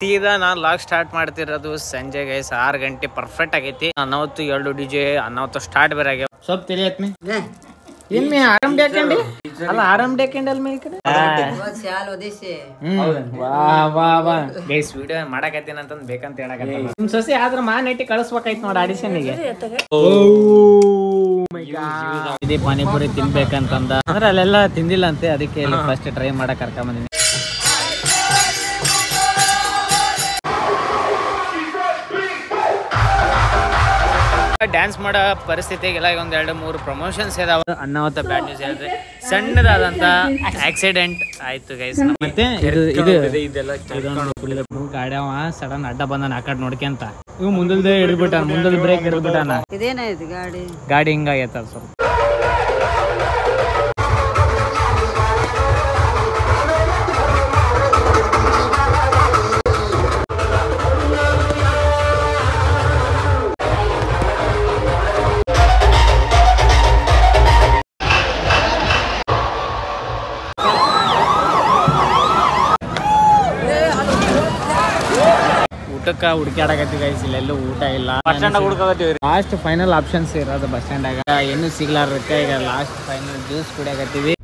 ಸೀದಾ ನಾನು log start ಮಾಡ್ತಿರೋದು ಸಂಜೆ ಗೈಸ್ 6 ಗಂಟೆ ಪರ್ಫೆಕ್ಟ್ ಆಗೈತಿ. ಅನಾವತ್ತು 2 DJ ಅನಾವತ್ತು ಸ್ಟಾರ್ಟ್ ಬೇರೆ ಆಗ್ಯಾವ. ಸ್ವಲ್ಪ ತಿಳಿಯತ್ ಮೀ ಏನ್ ಮೀ ಆರಾಮ್ ಡೇಕಂಡಿ ಅಲ್ಲ ಆರಾಮ್ ಡೇಕಂಡಿ ಅಲ್ ಮೀ ಈ ಕಡೆ ಗೈಸ್ ವಿಡಿಯೋ ಮಾಡಕತ್ತೀನಿ ಅಂತಂದ್ ಬೇಕಂತ ಹೇಳಕತ್ತ. ನಿಮ್ ಸೊಸೆ ಆದ್ರ ನೆಟ್ಟಿ ಕಳಿಸ್ಬೇಕಾಯ್ತು ನೋಡಿ ಆಡಿಷನ್ಗೆ. ಇದೇ ಪಾನಿಪುರಿ ತಿನ್ಬೇಕಂತಂದ ಅಂದ್ರೆ ಅಲ್ಲೆಲ್ಲ ತಿಂದಿಲ್ಲ ಅಂತೆ, ಅದಕ್ಕೆ ಫಸ್ಟ್ ಟ್ರೈ ಮಾಡಕ್ ಕರ್ಕೊಂಡ್ ಬಂದಿನಿ. ಡ್ಯಾನ್ಸ್ ಮಾಡೋ ಪರಿಸ್ಥಿತಿಗೆಲ್ಲ ಒಂದ್ 2-3 ಪ್ರಮೋಷನ್ಸ್ ಇದಾವ. ಅನ್ನಾವತ್ತ ಬ್ಯಾಡ್ ನ್ಯೂಸ್ ಹೇಳಿದ್ರೆ ಸಣ್ಣದಾದಂತ ಆಕ್ಸಿಡೆಂಟ್ ಆಯ್ತು ಗೈಸ್. ಮತ್ತೆ ಗಾಡಿ ಸಡನ್ ಅಡ್ಡ ಬಂದನ ಆ ಕಡೆ ನೋಡ್ಕೊಂತ ಇವ್ ಮುಂದಲ್ದೇ ಹಿಡಿದ್ಬಿಟ್ಟಾನ, ಮುಂದಲ್ ಬ್ರೇಕ್ ಹಿಡಿದ್ಬಿಟ್ಟಾನ. ಗಾಡಿ ಹಿಂಗಾಗೈತ ಸ್ವಲ್ಪ. ಊಟಕ್ಕ ಹುಡುಕಾಡಕತ್ತಿ ಗೈಸ್, ಇಲ್ಲೆಲ್ಲೂ ಊಟ ಇಲ್ಲ. ಬಸ್ ಸ್ಟ್ಯಾಂಡ್ ಹುಡುಕಾಕತ್ತೀವಿ. ಲಾಸ್ಟ್ ಫೈನಲ್ ಆಪ್ಷನ್ಸ್ ಇರೋದು ಬಸ್ ಸ್ಟ್ಯಾಂಡ್ ಆಗ ಏನು ಸಿಗ್ಲಾರಕ್ಕೆ ಈಗ ಲಾಸ್ಟ್ ಫೈನಲ್ ಜ್ಯೂಸ್ ಕುಡಿಯಾಕತ್ತೀವಿ.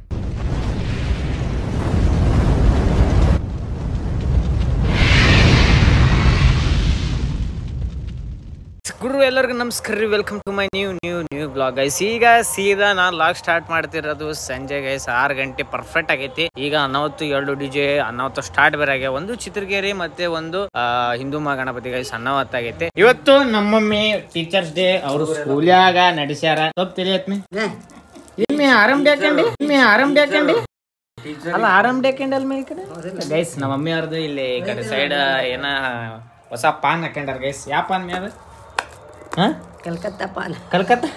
ಗುರು ಎಲ್ಲರಿಗೂ ನಮಸ್ಕಾರ ರೀ, welcome to my new blog guys. ಈಗ ಸೀದಾ ನಾನು ಲಾಗ್ ಸ್ಟಾರ್ಟ್ ಮಾಡ್ತಿರೋದು ಸಂಜೆ ಗೈಸ್ 6 ಗಂಟೆ ಪರ್ಫೆಕ್ಟ್ ಆಗೈತಿ. ಈಗ ಅನಾವತ್ತು 2 DJ ಅನಾವತ್ತು ಸ್ಟಾರ್ಟ್ ಬೇರೆ ಆಗ್ಯಾವ. ಒಂದು ಚಿತ್ರಗೇರಿ ಮತ್ತೆ ಒಂದು ಹಿಂದೂ ಗಣಪತಿ ಗೈಸ್ ಅನಾವತ್ತ ಆಗೈತಿ. ಇವತ್ತು ನಮ್ಮಮ್ಮಿ ಟೀಚರ್ಸ್ ಡೇ ಅವ್ರು ಸ್ಕೂಲ್ಯಾಗ ನಡೆಸ್ಯಾರ. ಸ್ವಲ್ಪ ತಿಳಿಯತ್ ಮೀ ಆರಾಮ್ ಡೇಕಂಡಿ ಅಲ್ಲ ಆರಾಮ್ ಡೇಕಂಡಿ ಅಲ್ ಮೀ ಈ ಕಡೆ ಗೈಸ್. ನಮ್ಮ ಮಮ್ಮಿ ಅವ್ರದ್ದು ಇಲ್ಲಿ ಈ ಕಡೆ ಸೈಡ್ ಏನ ಹೊಸ ಪಾನ್ ಹಾಕೊಂಡಾರ ಗೈಸ್. ಯಾವ ಪಾನ್ ಮೇ ಅದ? ಕಲ್ಕತ್ತಾ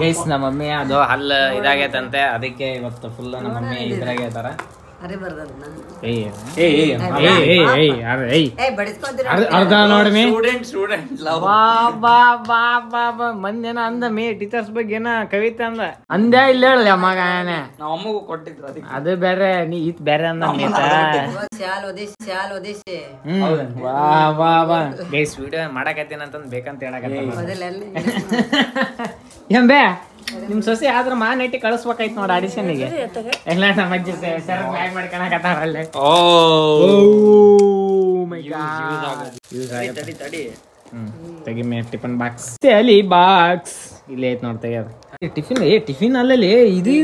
ಗೈಸ್. ನಮ್ಮ ಮಮ್ಮಿ ಅದು ಹಲ್ಲ ಇದಾಗೈತಂತೆ, ಅದಕ್ಕೆ ಇವತ್ತು ಫುಲ್ ನಮ್ಮ ಮಮ್ಮಿ ಇದ್ರಾಗೈತಾರ. ಅರ್ಧ ನೋಡಿ ಮಂದೇನ ಅಂದ ಮೇ ಟೀಚರ್ಸ್ ಬಗ್ಗೆ ಏನ ಕವಿತೆ ಅಂದ್ಯಾ ಇಲ್ಲ ಹೇಳ ಮಗ ನಮ್ಮಗೂ ಕೊಟ್ಟಿದ್ರು. ಅದು ಬೇರೆ ನೀ ಇತ್ ಬೇರೆ ಅಂದ ಗೈಸ್ ವಿಡಿಯೋ ಮಾಡಕತ್ತೀನಿ ಅಂತಂದ್ ಬೇಕಂತ ಹೇಳಕತ್ತ. ಏನ್ ಬೇ ನಿಮ್ ಸೊಸೆ ಆದ್ರ ನೆಟ್ಟಿ ಕಳಿಸ್ಬೇಕಾಯ್ತು ನೋಡಿ ಆಡಿಷನ್ಗೆ. ಎಲ್ಲ ನಮ್ಮ ಅಜ್ಜಿ ಸರ್ ಬ್ಯಾಗ್ ಮಾಡ್ಕೊಳಕತ್ತಾರ ಅಲ್ಲೇ. ತೆಗಿಮೆ ಟಿಫನ್ ಬಾಕ್ಸ್ ಅಲ್ಲಿ ಬಾಕ್ಸ್ ಇಲ್ಲೇ ಐತ್ ನೋಡಿ ತೆಗ್ಯಾರ. ಟಿಫಿನ್ ಅಲ್ಲಲ್ಲಿ ಇದು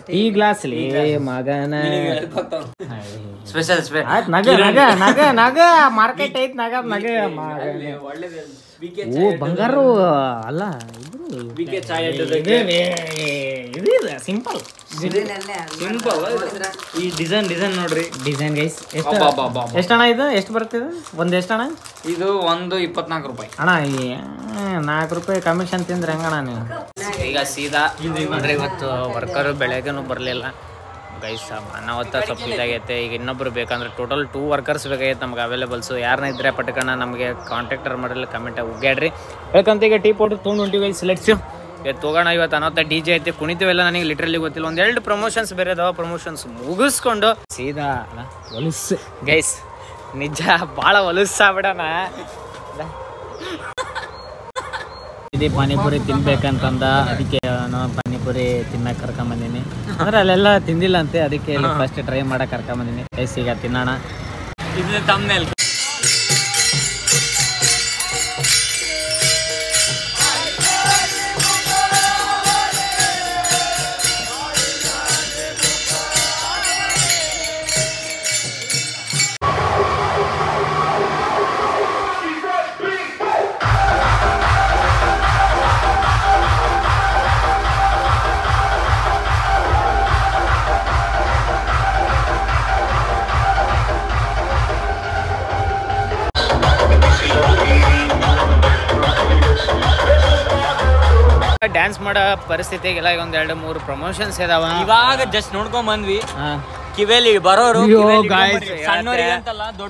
ಟೀ ಗ್ಲಾಸ್ ಅಲ್ಲಿ ಮಗನ ಸ್ಪೆಷಲ್ ನಗ ಮಾರ್ಕೆಟ್ ಐತ್ ನಗ ಓ ಬಂಗಾರ ಅಲ್ಲ ಸಿಂಪಲ್ ಈ ಡಿಸೈನ್ ನೋಡ್ರಿ. ಡಿಸೈನ್ ಗೈಸ್ ಎಷ್ಟಣ ಇದು? ಎಷ್ಟು ಬರ್ತಿದೆ ಒಂದ್? ಎಷ್ಟಣ ಇದು? ಒಂದು 24 ರೂಪಾಯಿ ಅಣ್ಣ. 4 ರೂಪಾಯಿ ಕಮಿಷನ್ ತಿಂದ್ರೆ ಹೆಂಗಣ ನೀವು? ಈಗ ಸೀದಾ ಅಂದ್ರೆ ಇವತ್ತು ವರ್ಕರ್ ಬೆಳಗ್ಗೆನೂ ಬರ್ಲಿಲ್ಲ ಗೈಸ್. ಅನಾವತ್ತ ಸ್ವಲ್ಪ ಇದಾಗೈತೆ. ಈಗ ಇನ್ನೊಬ್ರು ಬೇಕಂದ್ರೆ ಟೋಟಲ್ 2 ವರ್ಕರ್ಸ್ ಬೇಕಾಗೈತೆ ನಮ್ಗೆ ಅವೈಲೇಬಲ್ಸು. ಯಾರನ್ನ ಇದ್ರೆ ಪಟ್ಕಣ ನಮಗೆ ಕಾಂಟ್ಯಾಕ್ಟರ್ ಮಾಡಿಲ್ಲ, ಕಮೆಂಟ್ ಉಗ್ಯಾಡ್ರಿ. ಬೇಕಂತ ಈಗ ಟೀ ಪೌಡರ್ ತೊಗೊಂಡು ಹೊಂಟಿವಿ ಗೈಸ್. ಲೆಟ್ಸು ತಗೋಣ. ಇವತ್ತು ಅನಾವತ್ತ DJ ಐತೆ, ಕುಣಿತೀವೆಲ್ಲ. ನನಗೆ ಲಿಟ್ರಲಿ ಗೊತ್ತಿಲ್ಲ. 1-2 ಪ್ರಮೋಷನ್ಸ್ ಬೇರೆ ಅದಾವ. ಪ್ರಮೋಷನ್ಸ್ ಮುಗಿಸ್ಕೊಂಡು ಸೀದಾ ಹೊಲಸು ಗೈಸ್. ನಿಜ ಭಾಳ ಹೊಲಸಾಗ್ಬಿಡಣ. ಇದೇ ಪಾನಿಪುರಿ ತಿನ್ಬೇಕಂತಂದ, ಅದಕ್ಕೆ ನಾನು ಪಾನಿಪುರಿ ತಿನ್ನಕ್ ಕರ್ಕೊಂಡ್ ಬಂದೀನಿ. ಅಂದ್ರೆ ಅಲ್ಲೆಲ್ಲ ತಿಂದಿಲ್ಲ ಅಂತೆ, ಅದಕ್ಕೆ ಫಸ್ಟ್ ಟ್ರೈ ಮಾಡಕ್ ಕರ್ಕೊಂಡ್ ಬಂದೀನಿ ಗೈಸ್. ಈಗ ತಿನ್ನೋಣ. ಇದು ತಮ್ಮನೇಲಿ ಡ್ಯಾನ್ಸ್ ಮಾಡೋ ಪರಿಸ್ಥಿತಿಗೆಲ್ಲ ಒಂದ್ 2-3 ಪ್ರಮೋಷನ್ಸ್ ಇದಾವ. ಇವಾಗ ಜಸ್ಟ್ ನೋಡ್ಕೊಂಡ್ ಬಂದ್ವಿ. ಕಿವೇಲಿ ಬರೋರು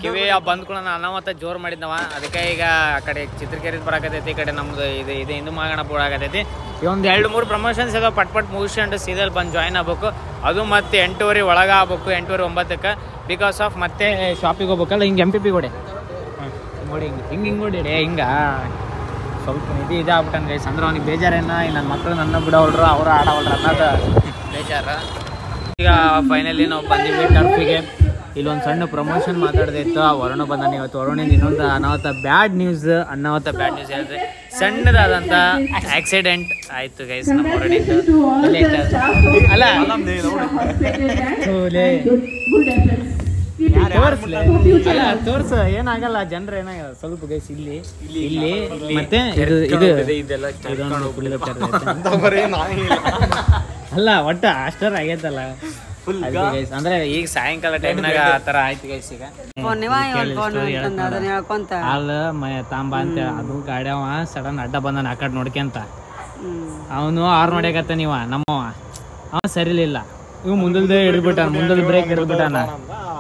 ಕಿವಿ ಬಂದ್ಕೊಳ್ಳೋಣ ಅನಾಹುತ ಜೋರ್ ಮಾಡಿದ್ನವ. ಅದಕ್ಕೆ ಈಗ ಆ ಕಡೆ ಚಿತ್ರಕೆರೆ ಬರಾಕತೈತಿ, ಈ ಕಡೆ ನಮ್ದು ಇದು ಹಿಂದೂ ಮಹಾಗಣಪುರ ಆಗತೈತಿ. ಈ ಒಂದು 2-3 ಪ್ರಮೋಷನ್ಸ್ ಇದಾವೆ. ಪಟ್ ಮುಗಿಸ್ಕೊಂಡು ಸೀದಲ್ ಬಂದು ಜಾಯ್ನ್ ಆಗ್ಬೇಕು. ಅದು ಮತ್ತೆ 8:30 ಒಳಗೆ ಆಗ್ಬೇಕು, 8:30-9ಕ್ಕೆ. ಬಿಕಾಸ್ ಆಫ್ ಮತ್ತೆ ಶಾಪಿಗೆ ಹೋಗ್ಬೇಕಲ್ಲ. ಹಿಂಗೆ MPP ಗೋಡೆ ನೋಡಿ, ಹಿಂಗೆ ನೋಡಿ ಹಿಂಗ ಸ್ವಲ್ಪ ಇದಾಗ್ಬಿಟ್ಟನ್ ಗೈಸ್. ಅಂದ್ರೆ ಅವ್ನಿಗೆ ಬೇಜಾರೇನ, ನನ್ನ ಮಕ್ಕಳು ನನ್ನ ಬಿಡೋಳ್ರು, ಅವರು ಆಡೋಳ್ರು ಅನ್ನೋದು ಬೇಜಾರ. ಈಗ ಫೈನಲಿ ನಾವು ಬಂದಿದ್ವಿ ಟರ್ಫಿಗೆ. ಇಲ್ಲೊಂದು ಸಣ್ಣ ಪ್ರಮೋಷನ್ ಮಾತಾಡ್ದಿತ್ತು. ವರುಣ ಬಂದಾನೆ ಇವತ್ತು. ವರುಣಿಂದ ಇನ್ನೊಂದು ಅನಾಹುತ ಬ್ಯಾಡ್ ನ್ಯೂಸ್ ಹೇಳಿದ್ರೆ ಸಣ್ಣದಾದಂಥ ಆಕ್ಸಿಡೆಂಟ್ ಆಯಿತು ಗೈಸ್ ನಮ್ಮ ವರುಣಿಂದ. ಅಲ್ಲ ತೋರ್ಸ ಏನಾಗಲ್ಲ, ಜನರು ಏನಾಗಲ್ಲ ಸ್ವಲ್ಪ ಗೈಸ್. ಇಲ್ಲಿ ಮತ್ತೆ ಅಲ್ಲ ಒಟ್ಟು ಅಷ್ಟರ ಆಗೈತಲ್ಲ ಅಂದ್ರೆ ಈಗ ಸಾಯಂಕಾಲ ಟೈಮ್ನಾಗ ಆ ತರ ಆಯ್ತು ಗೈಸ್. ಈಗ ಹಾಲು ತಾಂಬ ಅಂತ ಅದು ಗಾಡಿ ಅವ ಸಡನ್ ಅಡ್ಡ ಬಂದನ ಆ ಕಡೆ ನೋಡ್ಕೊಂತ. ಅವನು ಆರ್ ನೋಡ್ಯಾಕತ್ತ ನೀವ ನಮ್ಮವ ಅವ ಸರಿಲಿಲ್ಲ. ಇವ್ ಮುಂದಲ್ದೇ ಹಿಡ್ಬಿಟ್ಟಾನ, ಮುಂದಲ್ ಬ್ರೇಕ್ ಹಿಡ್ಬಿಟ್ಟಾನ.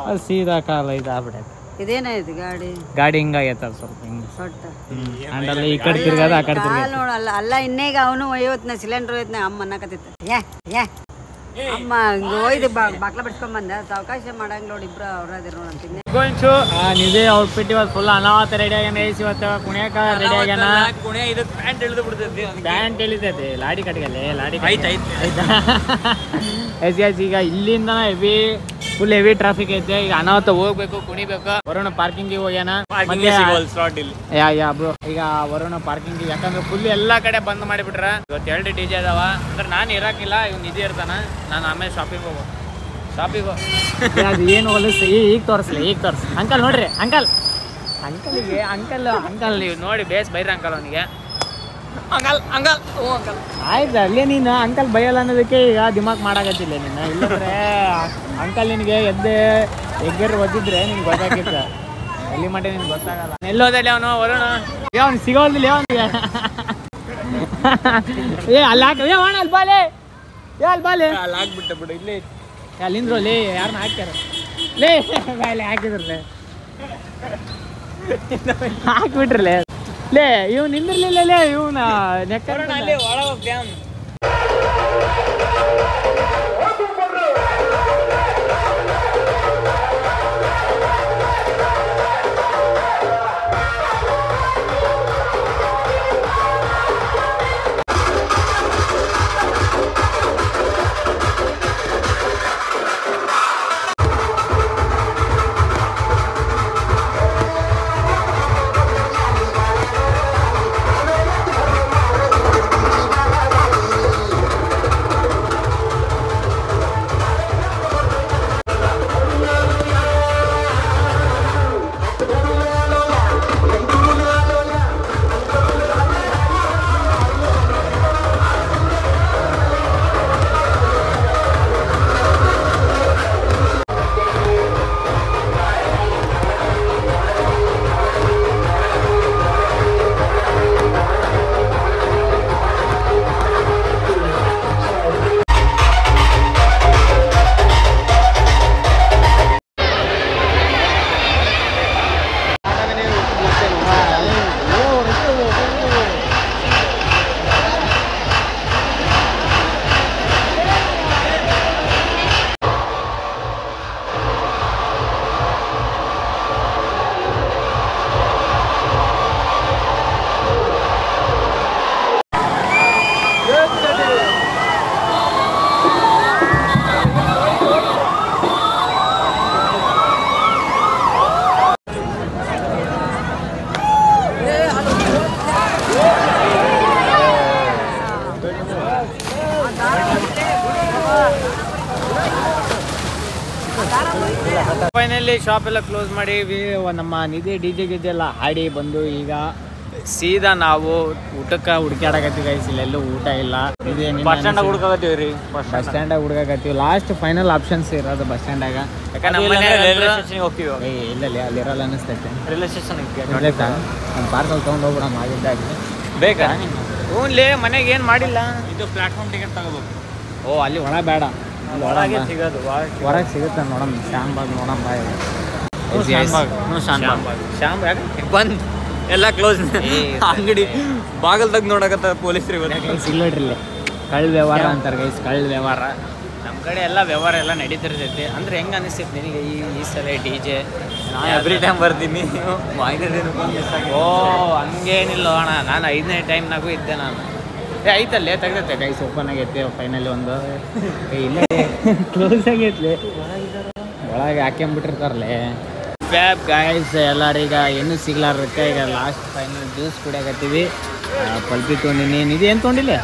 ಅದು ಸೀದಾ ಕಾಲ ಇದಾಗ್ಬಿಟ್ಟೈತೆ. ಇದೇನಾಯ್ತು ಗಾಡಿ ಹಿಂಗಾಗೈತ ಸ್ವಲ್ಪ ಹಿಂಗ ಹ್ಯಾಂಡಲ್ ಈ ಕಡೆ ತಿರ್ಗದ ಆ ಕಡೆ ನೋಡಲ್ಲ. ಅಲ್ಲ ಇನ್ನೇಗ ಅವನು ಒಯ್ಯೋತ್ನ ಸಿಲಿಂಡರ್ ಒಯ್ಯತ್ನ ಅಮ್ಮ ಅನ್ನಕತ್ತಿತ್ತ. ಅಮ್ಮ ಒಯ್ದು ಬಾಕ್ಲ ಬಿಡ್ಸ್ಕೊಂಡ್ ಬಂದ. ಅವಕಾಶ ಮಾಡಂಗ್ ನೋಡಿ ಇಬ್ರು ಅವ್ರದಿರ್ ನೋಡಂತೀನಿ. ನಿಜೇ ಔಟ್ಫಿಟ್ ಇವತ್ತು ಫುಲ್ ಅನಾಹುತ ರೆಡಿ ಆಗ್ಯಾನ. ಇವತ್ತು ಕುಣಿಯಕ ರೆಡಿ ಆಗ್ಯಾನ. ಪ್ಯಾಂಟ್ ಇಳಿದು ಬಿಡ್ತೈತಿ, ಪ್ಯಾಂಟ್ ಇಳಿತೈತಿ ಲಾಡಿ ಕಟ್ಗಲ್ಲಿ ಲಾಡಿ ಆಯ್ತಾ. ಈಗ ಇಲ್ಲಿಂದ ಫುಲ್ ಹೆವಿ ಟ್ರಾಫಿಕ್ ಐತೆ. ಈಗ ಅನಾಹುತ ಹೋಗ್ಬೇಕು, ಕುಣಿಬೇಕು. ವರುಣ ಪಾರ್ಕಿಂಗ್ ಹೋಗ್ಯಾನ. ಈಗ ವರುಣ ಪಾರ್ಕಿಂಗ್, ಯಾಕಂದ್ರೆ ಫುಲ್ ಎಲ್ಲಾ ಕಡೆ ಬಂದ್ ಮಾಡಿಬಿಟ್ರ. ಇವತ್ತು 2 DJ ಅದಾವ. ಅಂದ್ರೆ ನಾನು ಇರಾಕಿಲ್ಲ, ಇವ್ನು ನಿಧಿ ಇರ್ತಾನ. ನಾನು ಆಮೇಲೆ ಶಾಪಿಂಗ್ ಅದು ಏನು ಹೊಲಸು ಈಗ ತೋರಿಸ್ಲಿ. ಅಂಕಲ್ ನೋಡ್ರಿ, ಅಂಕಲ್ ನೀವು ನೋಡಿ ಬೇಸ್ ಬೈರಿ ಅಂಕಲ್ ಅವನಿಗೆ. ಆಯ್ತು ಅಲ್ಲೇ ನೀನು ಅಂಕಲ್ ಬೈಯಲ್ಲ ಅನ್ನೋದಕ್ಕೆ ಈಗ ದಿಮಾಕ್ ಮಾಡಾಕತ್ತಿಲ್ಲ ನೀನು. ಇಲ್ಲಂದ್ರೆ ಅಂಕಲ್ ನಿನಗೆ ಎಗ್ಗರ್ ಒದ್ದಿದ್ರೆ ನಿನ್ಗೆ ಗೊತ್ತಾಗಿತ್ತು. ಎಲ್ಲಿ ಮಟ್ಟ ನಿನ್ಗೆ ಗೊತ್ತಾಗಲ್ಲ. ಎಲ್ಲೋದಲ್ಲಿ ಅವನು ವರುಣ ಅವ್ನು ಸಿಗೋದಿಲ್ಲ ಅವನಿಗೆ. ಅಲ್ಲಿ ಬಾಲೆ ಅಲ್ಲಿ ಬಾಲೆ ಅಲ್ಲಿ ಹಾಕ್ಬಿಟ್ಟ ಬಿಡು. ಇಲ್ಲೇ ಅಲ್ಲಿಂದ್ರು ಲೇ ಯಾರನ್ನ ಹಾಕ್ಯಾರ ಲೇ ಬಾಯಲ್ಲಿ ಹಾಕಿದ್ರಲ್ಲೇ ಹಾಕ್ಬಿಟ್ರಲ್ಲೇ ಲೇ. ಇವ್ ನಿಂದಿರ್ಲಿಲ್ಲ ಲೇ, ಇವನ ನೆಕ್ಕ ಫೈನಲಿ ಶಾಪ್ ಎಲ್ಲ ಕ್ಲೋಸ್ ಮಾಡಿ ನಮ್ಮ ನಿಧಿ DJ ಎಲ್ಲ ಹಾಡಿ ಬಂದು ಈಗ ಸೀದಾ ನಾವು ಊಟಕ್ಕೆ ಹುಡುಕಾಡಕತ್ತೀವಿ ಗೈಸ್. ಇಲ್ಲೆಲ್ಲೂ ಊಟ ಇಲ್ಲ. ಬಸ್ ಸ್ಟ್ಯಾಂಡ್ ಹುಡುಕಾಕತ್ತೀವಿ ರೀ. ಬಸ್ ಸ್ಟ್ಯಾಂಡ್ ಹುಡುಕಾಕತ್ತೀವಿ. ಲಾಸ್ಟ್ ಫೈನಲ್ ಆಪ್ಷನ್ಸ್ ಇರೋದು ಬಸ್ ಸ್ಟ್ಯಾಂಡಾಗ. ಹೋಗ್ತೀವಿ ಇಲ್ಲ ಅಲ್ಲಿರಲ್ಲ ಅನಿಸ್ತೈತೆ. ರೈಲ್ವೆ ಸ್ಟೇಷನ್ ಒಂದು ಪಾರ್ಸಲ್ ತೊಗೊಂಡು ಹೋಗ್ಬಿಡೋಣ ಆಗಿದ್ದಾಗಿ. ಬೇಕಾ? ಹ್ಞೂ ಲೇ ಮನೆಗೆ ಏನು ಮಾಡಿಲ್ಲ. ಇದು ಪ್ಲಾಟ್ಫಾರ್ಮ್ ಟಿಕೆಟ್ ತಗೋಬೇಕು. ಓ ಅಲ್ಲಿ ಒಳ ಬೇಡ. ಒಳಗೆ ಸಿಗೋದು ಹೊರಗೆ ಸಿಗುತ್ತೆ ನೋಡಮ್ ಶಾನ್ಬಾಗ್ ನೋಡಮ್ ಬಾಯ್ ಶ್ಯಾಮ್ ಯಾಕೆ ಬಂದ್ ಎಲ್ಲ ಕ್ಲೋಸ್ ಅಂಗಡಿ ಬಾಗಲ್ದಾಗ ನೋಡಕತ್ತ ಪೊಲೀಸರು ಸಿಲ್ವಟ್ರಿಲ್ಲ ಕಳ್ಳ ವ್ಯವಹಾರ ಅಂತಾರೆ ಗೈಸ್ ಕಳ್ಳ ವ್ಯವಹಾರ ನಮ್ಮ ಕಡೆ ಎಲ್ಲ ವ್ಯವಹಾರ ಎಲ್ಲ ನಡೀತಿರ್ತೈತಿ ಅಂದ್ರೆ ಹೆಂಗೆ ಅನಿಸ್ತೈತಿ ನಿನಗೆ ಈ ಸಲ ಡಿ ಜೆ ನಾನು ಎವ್ರಿ ಟೈಮ್ ಬರ್ತೀನಿ ಓ ಹಂಗೇನಿಲ್ಲ ಅಣ್ಣ ನಾನು 5ನೇ ಟೈಮ್ನಾಗೂ ಇದ್ದೆ ನಾನು ಐತಲ್ಲೇ ತೆಗ್ದೈತೆ ಗೈಸ್ ಓಪನ್ ಆಗೈತೆ ಫೈನಲಿ ಒಂದು ಇಲ್ಲೇ ಕ್ಲೋಸ್ ಆಗೈತ್ಲೆ ಒಳಗೆ ಹಾಕ್ಕೊಂಬಿಟ್ಟಿರ್ತಾರಲ್ಲೇ ಫ್ಯಾಬ್ ಗಾಯ್ಸ್ ಎಲ್ಲರೀಗ ಏನೂ ಸಿಗ್ಲಾರ್ದಕ್ಕೆ ಈಗ ಲಾಸ್ಟ್ ಫೈನಲ್ ಜ್ಯೂಸ್ ಕುಡಿಯಾಕತ್ತೀವಿ ಪಲ್ಪಿ ತೊಗೊಂಡಿನಿ ಇದು ಏನು ತೊಗೊಂಡಿಲ್ಲ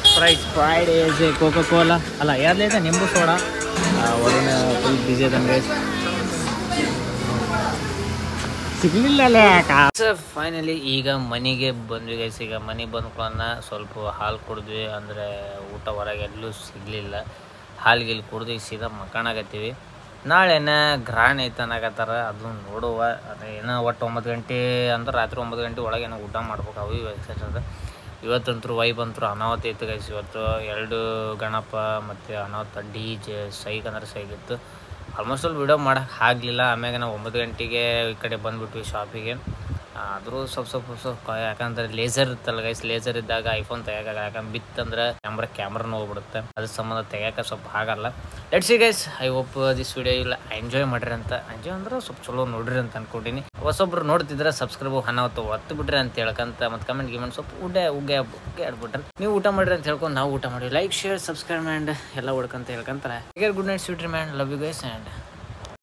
ಸ್ಪ್ರೈಟ್ ಏಸ್ ಕೋಕೋ ಕೋಲಾ ಅಲ್ಲ ಯಾವ್ದೈತೆ ನಿಂಬು ಸೋಡಾ ಒಡನೆ ಫುಲ್ ಬಿಜಿ ಅದಂಗೆ ಸಿಗ್ಲಿಲ್ಲ ಫೈನಲಿ ಈಗ ಮನೆಗೆ ಬಂದ್ವಿ ಗೈಸ್ ಈಗ ಮನೆಗೆ ಬಂದ್ಕೊಳ್ಳೋಣ ಸ್ವಲ್ಪ ಹಾಲು ಕುಡಿದ್ವಿ ಅಂದರೆ ಊಟ ಹೊರಗೆ ಎಲ್ಲೂ ಸಿಗಲಿಲ್ಲ ಹಾಲಿಗೆ ಕುಡಿದು ಸೀದಾ ಮಕ್ಕಣಾಗತ್ತೀವಿ ನಾಳೆನ ಗ್ರಾಂಡ್ ಐತೆ ಅನ್ನಕತ್ತಾರ ಅದು ನೋಡುವ ಅದೇ ಏನೋ ಒಟ್ಟು 9 ಗಂಟೆ ಅಂದ್ರೆ ರಾತ್ರಿ 9 ಗಂಟೆ ಒಳಗೆ ಏನೋ ಊಟ ಮಾಡ್ಬೇಕು ಅವು ಇವು ಎಕ್ಸೈಟದ ಇವತ್ತಂತೂ ವೈಬ್ ಅಂತೂ ಅನಾಹುತ ಇತ್ತು ಗೈಸ್ ಇವತ್ತು 2 ಗಣಪ ಮತ್ತು ಅನಾಹುತ ಡಿ ಜೆ ಸೈಕ್ ಅಂದ್ರೆ ಸೈಗಿತ್ತು ಆಲ್ಮೋಸ್ಟ್ ಅಲ್ಲಿ ವಿಡಿಯೋ ಮಾಡೋಕ್ಕೆ ಆಗಲಿಲ್ಲ ಆಮ್ಯಾಗ ನಾವು 9 ಗಂಟೆಗೆ ಈ ಕಡೆ ಬಂದುಬಿಟ್ವಿ ಶಾಪಿಗೆ ಆದರೂ ಸ್ವಲ್ಪ ಯಾಕಂದ್ರೆ ಲೇಸರ್ ಇತ್ತಲ್ಲ ಗೈಸ್ ಲೇಸರ್ ಇದ್ದಾಗ ಐಫೋನ್ ತೆಗಿಯೋಕ್ಕಾಗಲ್ಲ ಯಾಕಂದ್ರೆ ಬಿತ್ತಂದ್ರೆ ಕ್ಯಾಮ್ರಾನು ಹೋಗ್ಬಿಡುತ್ತೆ ಅದ್ರ ಸಂಬಂಧ ತೆಗಿಯೋಕೆ ಸ್ವಲ್ಪ ಆಗಲ್ಲ let's see guys I hope this video ಇಲ್ಲ ಎಂಜಾಯ್ ಮಾಡಿರಿ ಅಂತ ಎಂಜಾಯ್ ಅಂದ್ರೆ ಸ್ವಲ್ಪ ಚಲೋ ನೋಡ್ರಿ ಅಂತ ಅನ್ಕೊಂಡಿನಿ ಹೊಸೊಬ್ರು ನೋಡ್ತಿದ್ರೆ ಸಬ್ಸ್ಕ್ರೈಬ್ ಒತ್ತು ಬಿಡ್ರಿ ಅಂತ ಹೇಳ್ಕಂತ ಮತ್ತು ಕಮೆಂಟ್ ಸ್ವಲ್ಪ ಉಗ್ಗೆ ಆಡ್ಬಿಟ್ರೆ ನೀವು ಊಟ ಮಾಡಿರಿ ಅಂತ ಹೇಳ್ಕೊಂಡು ನಾವು ಊಟ ಮಾಡಿವಿ ಲೈಕ್ ಶೇರ್ ಸಬ್ಸ್ಕ್ರೈಬ್ ಆ್ಯಂಡ್ ಎಲ್ಲ ಹುಡ್ಕಂತ ಹೇಳ್ಕಂತಾರೆ good night sweet man love you guys and